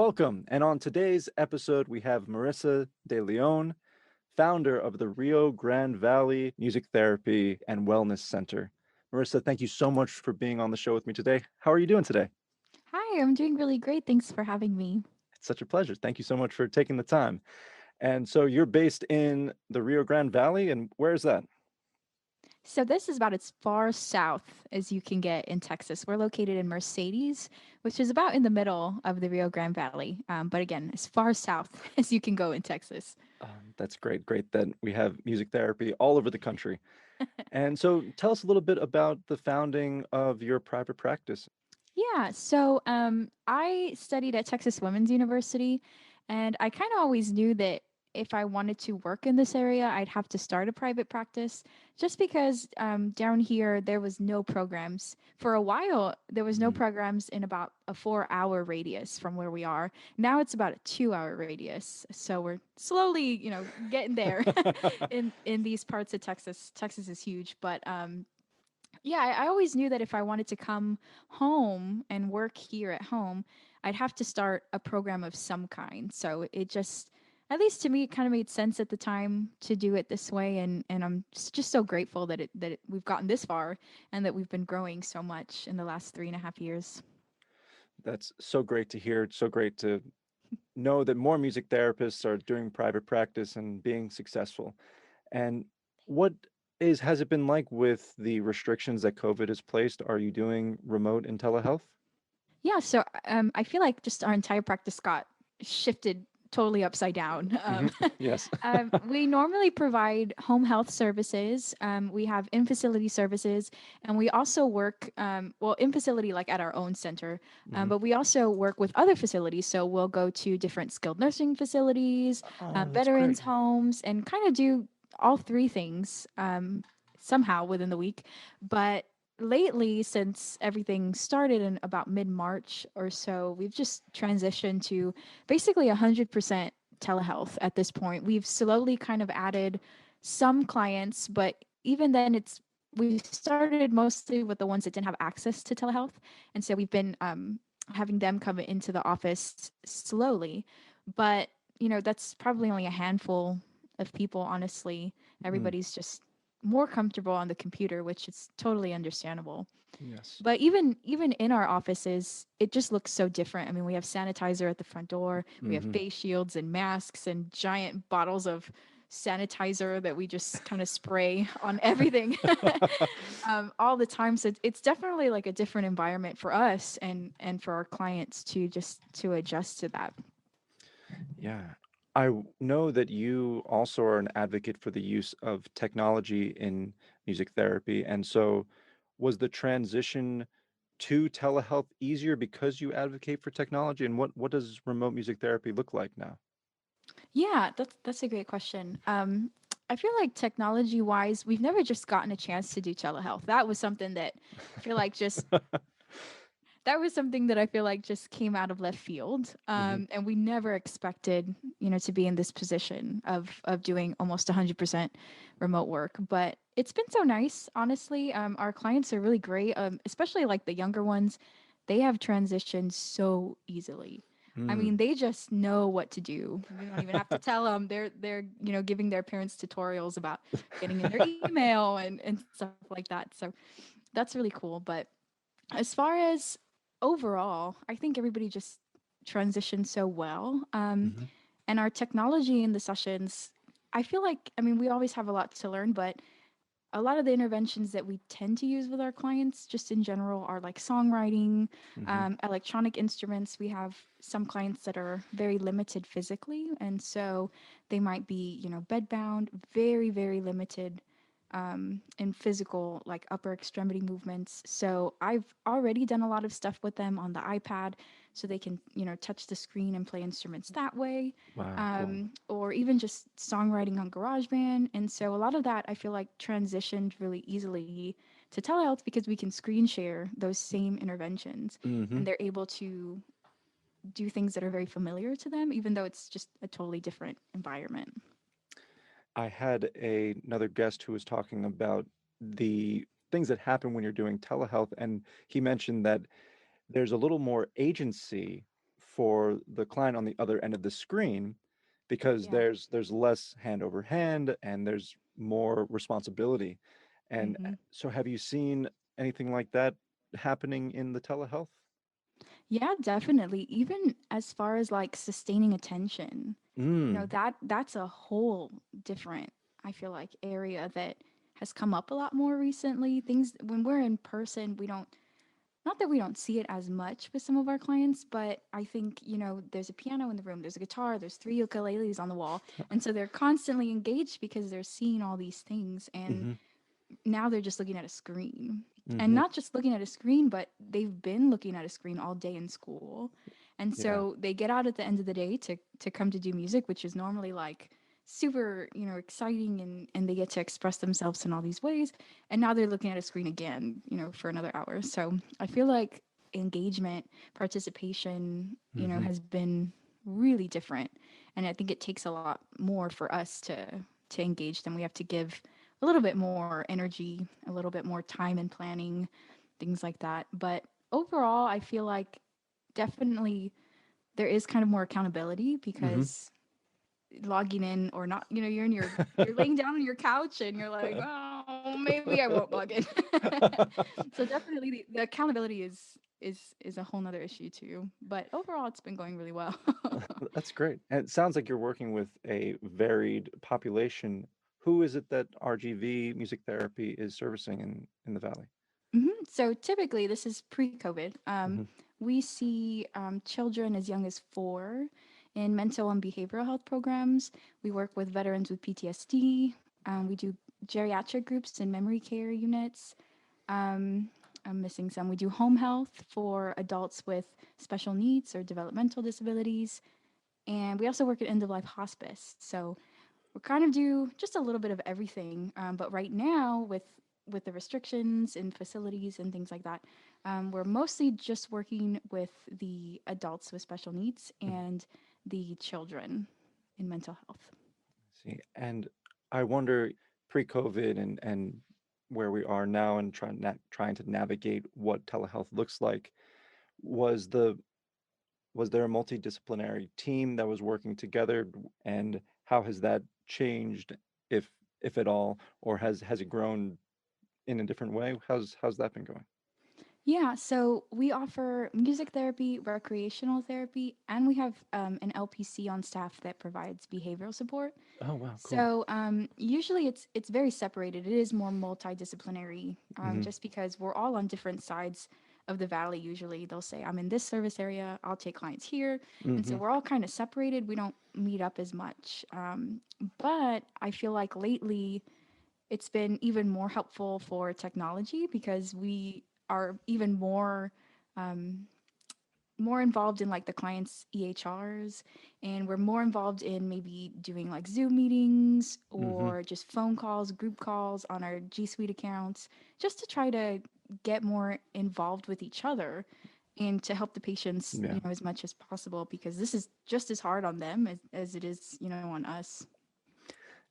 Welcome. And on today's episode, we have Marisa DeLeon, founder of the Rio Grande Valley Music Therapy and Wellness Center. Marisa, thank you so much for being on the show with me today. How are you doing today? Hi, I'm doing really great. Thanks for having me. It's such a pleasure. Thank you so much for taking the time. And so you're based in the Rio Grande Valley, and where is that? So, this is about as far south as you can get in Texas. We're located in Mercedes, which is about in the middle of the Rio Grande Valley. But again, as far south as you can go in Texas. That's great. Great that we have music therapy all over the country. And so tell us a little bit about the founding of your private practice. Yeah, so I studied at Texas Women's University, and I kind of always knew that if I wanted to work in this area, I'd have to start a private practice just because down here there was no programs. For a while, there was no Mm. programs in about a 4 hour radius from where we are. Now it's about a 2 hour radius. So we're slowly, getting there in these parts of Texas. Texas is huge, but yeah, I always knew that if I wanted to come home and work here at home, I'd have to start a program of some kind. So it just, at least to me, it kind of made sense at the time to do it this way. And I'm just so grateful we've gotten this far and that we've been growing so much in the last 3.5 years. That's so great to hear. It's so great to know that more music therapists are doing private practice and being successful. And what has it been like with the restrictions that COVID has placed? Are you doing remote and telehealth? Yeah, so I feel like just our entire practice got shifted totally upside down. Hmm. Yes. We normally provide home health services. We have in facility services, and we also work, well, in facility, like at our own center, Hmm. but we also work with other facilities. So we'll go to different skilled nursing facilities, Oh, that's great. veterans' homes, and kind of do all three things somehow within the week. But lately, since everything started in about mid March or so, we've just transitioned to basically 100% telehealth at this point. We've slowly kind of added some clients, but even then, we started mostly with the ones that didn't have access to telehealth. And so we've been having them come into the office slowly. But, that's probably only a handful of people, honestly. Mm, Everybody's just more comfortable on the computer, which is totally understandable. yes. But even in our offices, it just looks so different. I mean, we have sanitizer at the front door, we have Hmm. face shields and masks and giant bottles of sanitizer that we just kind of spray on everything all the time. So it's definitely like a different environment for us and for our clients to just to adjust to that. Yeah. Know that you also are an advocate for the use of technology in music therapy. And so was the transition to telehealth easier because you advocate for technology? And what does remote music therapy look like now? Yeah, that's a great question. I feel like technology wise, we've never just gotten a chance to do telehealth. That was something that I feel like just that was something that I feel like just came out of left field. Hmm. And we never expected, to be in this position of doing almost 100% remote work. But it's been so nice, honestly. Our clients are really great, especially like the younger ones. They have transitioned so easily. I mean, Mm. they just know what to do. We don't even have to tell them. They're giving their parents tutorials about getting in their email and stuff like that. So that's really cool. But as far as overall, I think everybody just transitioned so well. Hmm. And our technology in the sessions, I feel like, I mean, we always have a lot to learn, but a lot of the interventions that we tend to use with our clients, just in general, are like songwriting, Hmm. electronic instruments. We have some clients that are very limited physically, and so they might be, bedbound, very, very limited in physical, like upper extremity movements. So I've already done a lot of stuff with them on the iPad so they can, touch the screen and play instruments that way. Wow, cool. Or even just songwriting on GarageBand. And so a lot of that I feel like transitioned really easily to telehealth because we can screen share those same interventions Hmm. and they're able to do things that are very familiar to them, even though it's just a totally different environment. I had another guest who was talking about the things that happen when you're doing telehealth, and he mentioned that there's a little more agency for the client on the other end of the screen because Yeah. there's less hand over hand and there's more responsibility. And Hmm. so have you seen anything like that happening in the telehealth? Yeah, definitely. Even as far as like sustaining attention, Mm. that's a whole different, I feel like, area that has come up a lot more recently. Things when we're in person, we don't, not that we don't see it as much with some of our clients, but I think, there's a piano in the room, there's a guitar, there's three ukuleles on the wall. And so they're constantly engaged because they're seeing all these things. And Mm-hmm. now they're just looking at a screen. And Mm-hmm. not just looking at a screen, but they've been looking at a screen all day in school. And Yeah. so they get out at the end of the day to come to do music, which is normally like super, exciting, and they get to express themselves in all these ways. And now they're looking at a screen again, for another hour. So I feel like engagement, participation, Mm-hmm. has been really different. And I think it takes a lot more for us to engage them. We have to give a little bit more energy, a little bit more time and planning, things like that. But overall, I feel like definitely there is kind of more accountability Mm-hmm. because logging in or not, you're laying down on your couch and you're like, oh, maybe I won't log in. So definitely the accountability is a whole nother issue too. But overall, it's been going really well. That's great. And it sounds like you're working with a varied population. Who is it that RGV music therapy is servicing in the Valley? So typically, this is pre-COVID. Hmm. We see children as young as 4 in mental and behavioral health programs. We work with veterans with PTSD. We do geriatric groups and memory care units. Um, I'm missing some. We do home health for adults with special needs or developmental disabilities. And we also work at end of life hospice. So we kind of do just a little bit of everything. But right now, with the restrictions in facilities and things like that, we're mostly just working with the adults with special needs and the children in mental health. See, and I wonder pre-COVID and where we are now and trying to navigate what telehealth looks like, was the was there a multidisciplinary team that was working together, and how has that changed, if if at all, or has it grown in a different way? How's that been going? Yeah, so we offer music therapy, recreational therapy, and we have an LPC on staff that provides behavioral support. Oh wow, cool. So usually it's very separated. It is more multidisciplinary, Hmm. just because we're all on different sides of the valley. Usually they'll say, "I'm in this service area. I'll take clients here," and so Hmm. we're all kind of separated. We don't meet up as much. But I feel like lately it's been even more helpful for technology because we are even more involved in like the client's EHRs, and we're more involved in maybe doing like Zoom meetings Hmm. or just phone calls, group calls on our G Suite accounts, just to try to get more involved with each other and to help the patients, Yeah, as much as possible because this is just as hard on them as it is, on us.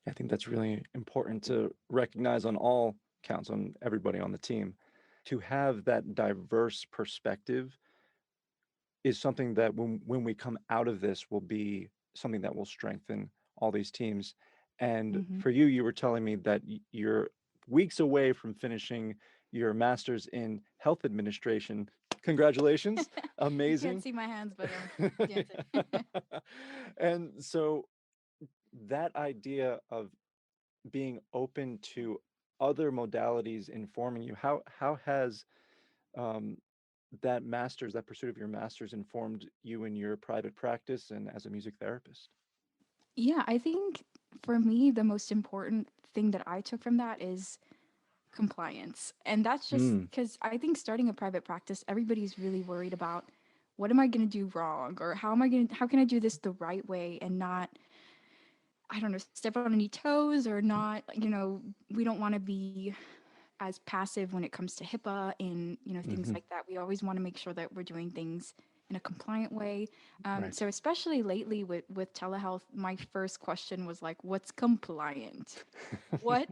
I think that's really important to recognize on all counts, on everybody on the team, to have that diverse perspective is something that when we come out of this will be something that will strengthen all these teams. And Hmm. for you, you were telling me that you're weeks away from finishing your master's in health administration. Congratulations. You can't Amazing. see my hands, but I'm dancing. And so that idea of being open to other modalities informing you, how has um, that pursuit of your master's informed you in your private practice and as a music therapist? Yeah, I think for me, the most important thing that I took from that is compliance. And that's just Mm. because I think starting a private practice, everybody's really worried about what am I going to do wrong, or how can I do this the right way and not, I don't know, step on any toes, or not, we don't want to be as passive when it comes to HIPAA and things Hmm. like that. We always want to make sure that we're doing things in a compliant way. Right. So especially lately with telehealth, my first question was like, "What's compliant? What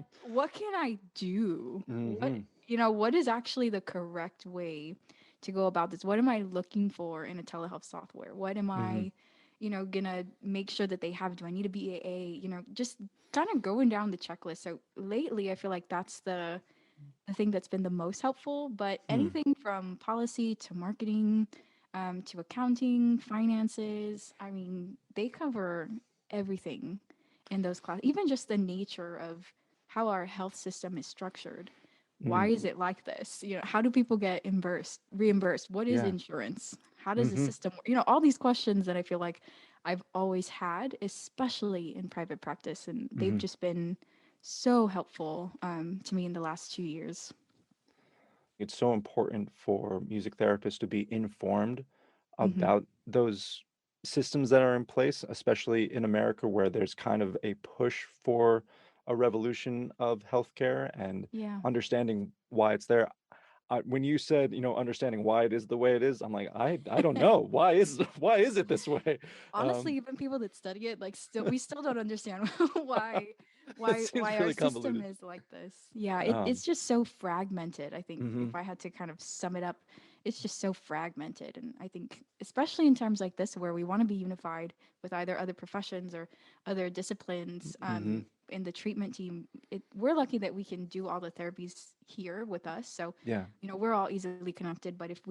can I do? Hmm. What is actually the correct way to go about this? What am I looking for in a telehealth software? What am Mm-hmm. I, gonna make sure that they have? Do I need a BAA? Just kind of going down the checklist. So lately, I feel like that's the thing that's been the most helpful. But Hmm. anything from policy to marketing, to accounting, finances, I mean, they cover everything in those classes. Even just the nature of how our health system is structured. Mm. Why is it like this? How do people get reimbursed? What is Yeah. insurance? How does the Mm-hmm. system work? All these questions that I feel like I've always had, especially in private practice, and they've Mm-hmm. just been so helpful to me in the last 2 years. It's so important for music therapists to be informed Hmm. about those systems that are in place, especially in America, where there's kind of a push for a revolution of healthcare and Yeah. understanding why it's there. When you said, understanding why it is the way it is, I'm like, I don't know. Why is it this way? Honestly, Um, even people that study it, like, we still don't understand why it why seems our really system convoluted. is like this. Yeah, Um, it's just so fragmented. I think mhm, if I had to kind of sum it up, it's just so fragmented. And I think especially in terms like this where we want to be unified with either other professions or other disciplines, mhm, in the treatment team, we're lucky that we can do all the therapies here with us. So, yeah, we're all easily connected. But if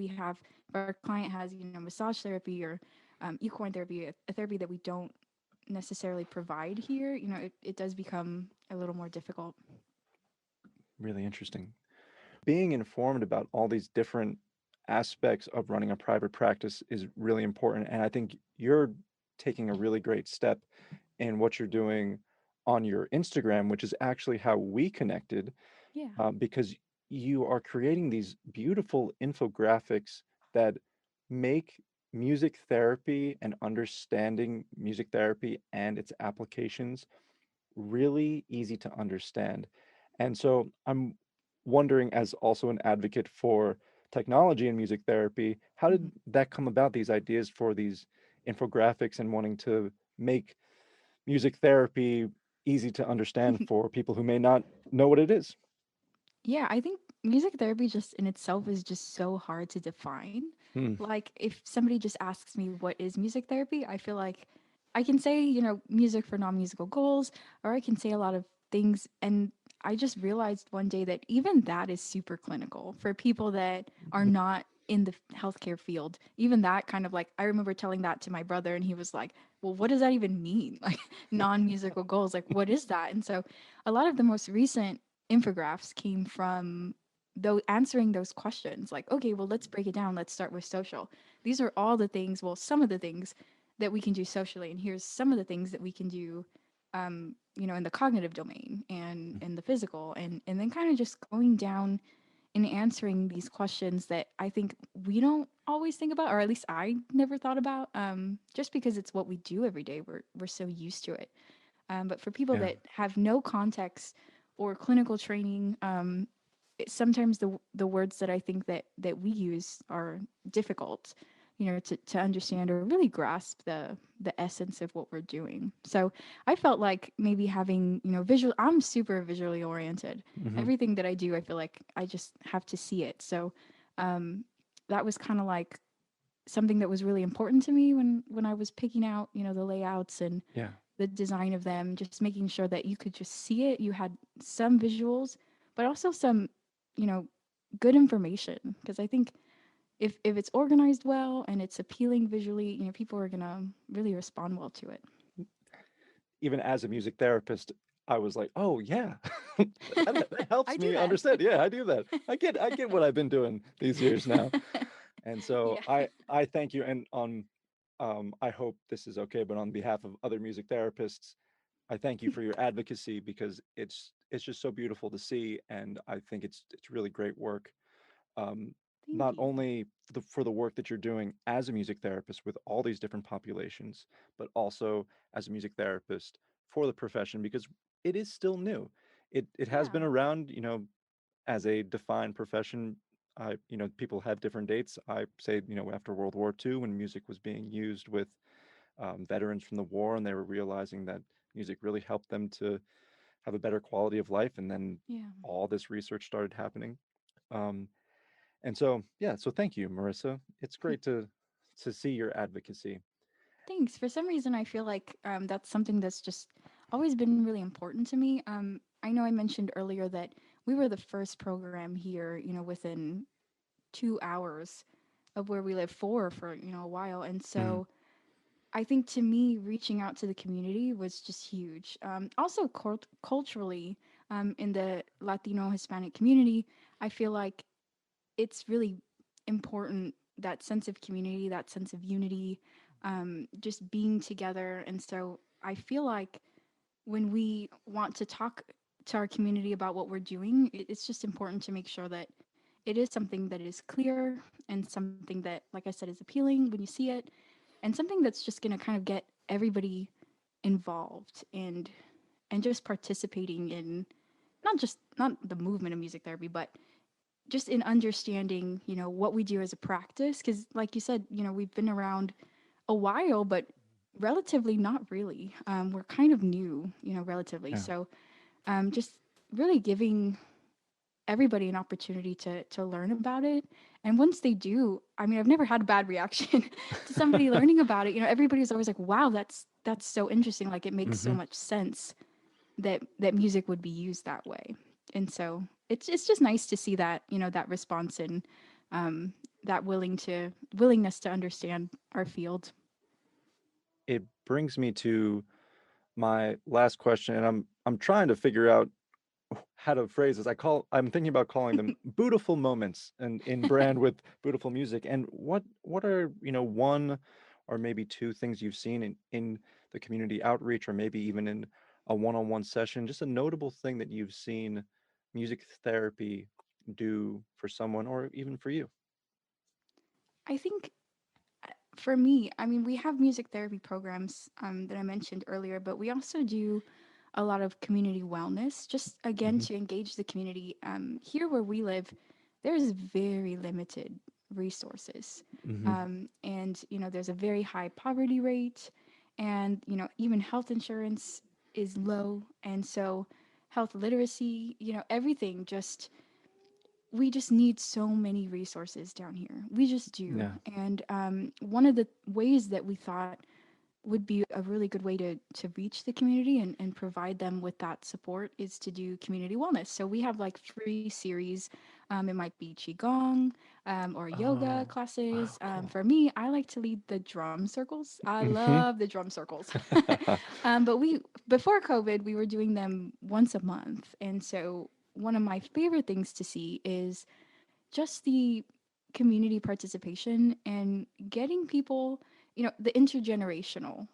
our client has, massage therapy or equine therapy, a therapy that we don't necessarily provide here, it does become a little more difficult. really interesting. Being informed about all these different aspects of running a private practice is really important. And I think you're taking a really great step in what you're doing on your Instagram, which is actually how we connected, Yeah. because you are creating these beautiful infographics that make music therapy and understanding music therapy and its applications really easy to understand. And so I'm wondering, as also an advocate for technology in music therapy, how Hmm. did that come about, these ideas for these infographics and wanting to make music therapy easy to understand for people who may not know what it is? Yeah, I think music therapy just in itself is just so hard to define. Hmm. Like, if somebody just asks me what is music therapy, I feel like I can say, music for non-musical goals, or I can say a lot of things. And I just realized one day that even that is super clinical for people that are not in the healthcare field. Even that kind of, like, I remember telling that to my brother, and he was like, well, what does that even mean? Like, non-musical goals, like, what is that? And so a lot of the most recent infographics came from though answering those questions, like, okay, well, let's break it down. Let's start with social. These are all the things, well, some of the things that we can do socially, and here's some of the things that we can do, in the cognitive domain and in the physical, and then kind of just going down and answering these questions that I think we don't always think about, or at least I never thought about, just because it's what we do every day. We're so used to it. But for people Yeah. that have no context or clinical training, sometimes the words that I think that we use are difficult, to understand or really grasp the essence of what we're doing. So I felt like maybe having, visual. I'm super visually oriented. Hmm. Everything that I do, I feel like I just have to see it. So um, that was kind of like something that was really important to me when I was picking out, the layouts and Yeah. the design of them, just making sure that you could just see it. You had some visuals, but also some, you know, good information. Because I think if it's organized well and it's appealing visually, people are gonna really respond well to it. Even as a music therapist, I was like, oh yeah, that I helps do me that. understand. Yeah, I do that. I get what I've been doing these years now. And so Yeah. I thank you. And on I hope this is okay, but on behalf of other music therapists, I thank you for your advocacy because it's just so beautiful to see, and I think it's really great work. Um, Thank not you. only for the work that you're doing as a music therapist with all these different populations, but also as a music therapist for the profession because it is still new. It has been Yeah. around, as a defined profession. People have different dates. I say, after World War II, when music was being used with veterans from the war, and they were realizing that music really helped them to have a better quality of life, and then Yeah. all this research started happening. Um, And so, yeah, so thank you, Marissa. It's great to see your advocacy. Thanks. For some reason, I feel like that's something that's just always been really important to me. I know I mentioned earlier that we were the first program here, within 2 hours of where we live for, a while. And Mhm. so I think to me, reaching out to the community was just huge. Also, culturally, in the Latino Hispanic community, I feel like it's really important, that sense of community, that sense of unity, just being together. And so I feel like when we want to talk to our community about what we're doing, it's just important to make sure that it is something that is clear and something that, like I said, is appealing when you see it, and something that's just going to kind of get everybody involved and just participating in not the movement of music therapy, but just in understanding, what we do as a practice. Because, like you said, we've been around a while, but relatively not really. We're kind of new, relatively. Yeah. So, just really giving everybody an opportunity to learn about it. And once they do, I mean, I've never had a bad reaction to somebody learning about it. Everybody's always like, "Wow, that's so interesting. Like, it makes so Hmm. much sense that music would be used that way." And so it's just nice to see that, that response and that willingness to understand our field. It brings me to my last question, and I'm trying to figure out how to phrase this. I'm thinking about calling them beautiful moments and in brand with beautiful music. And what are, one or maybe two things you've seen in the community outreach or maybe even in a one-on-one session, just a notable thing that you've seen music therapy do for someone or even for you? I think for me, I mean, we have music therapy programs that I mentioned earlier, but we also do a lot of community wellness, just again Hmm. to engage the community. Here where we live, there's very limited resources. Hmm. And, there's a very high poverty rate, and, even health insurance is low. And so, health literacy, everything just we just need so many resources down here. We just do. Yeah. And one of the ways that we thought would be a really good way to reach the community and provide them with that support is to do community wellness. So we have like free series. It might be qigong or yoga Oh, classes. wow, cool. For me, I like to lead the drum circles. I Hmm. love the drum circles. But before COVID, we were doing them once a month, and so one of my favorite things to see is just the community participation and getting people, the intergenerational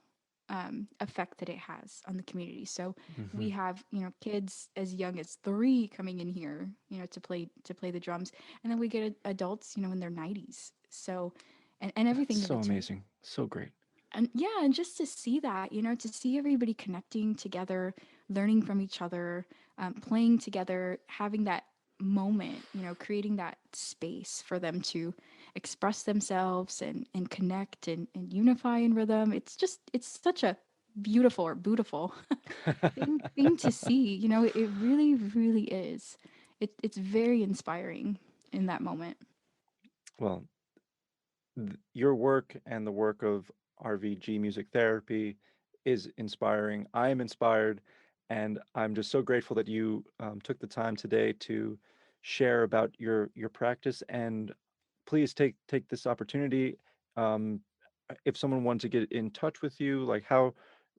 effect that it has on the community. So Hmm. we have, kids as young as 3 coming in here, to play the drums, and then we get adults, in their 90s. So, and That's everything in so between. amazing. So great. And yeah, and just to see that, to see everybody connecting together, learning from each other, playing together, having that moment, creating that space for them to express themselves and connect and unify in rhythm. It's such a beautiful thing to see. It really, really is. It's very inspiring in that moment. Well, your work and the work of RVG Music Therapy is inspiring. I am inspired, and I'm just so grateful that you took the time today to share about your practice. And please take this opportunity. Um, if someone wanted to get in touch with you, like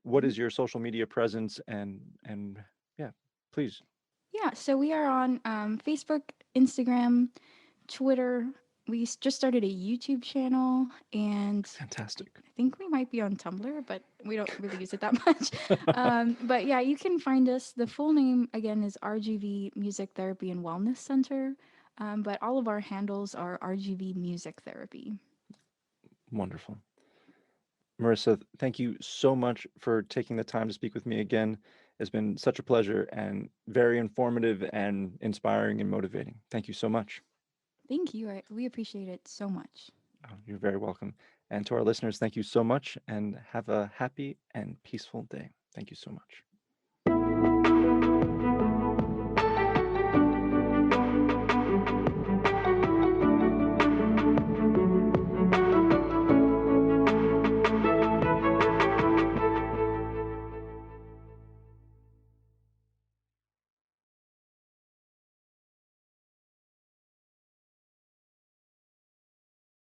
what Mhm. is your social media presence? And yeah, please. Yeah, so we are on Facebook, Instagram, Twitter. We just started a YouTube channel, and Fantastic. I think we might be on Tumblr, but we don't really use it that much. But yeah, you can find us. The full name again is RGV Music Therapy and Wellness Center, but all of our handles are RGV Music Therapy. Wonderful. Marissa, thank you so much for taking the time to speak with me again. It's been such a pleasure and very informative and inspiring and motivating. Thank you so much. Thank you. We appreciate it so much. Oh, you're very welcome. And to our listeners, thank you so much and have a happy and peaceful day. Thank you so much.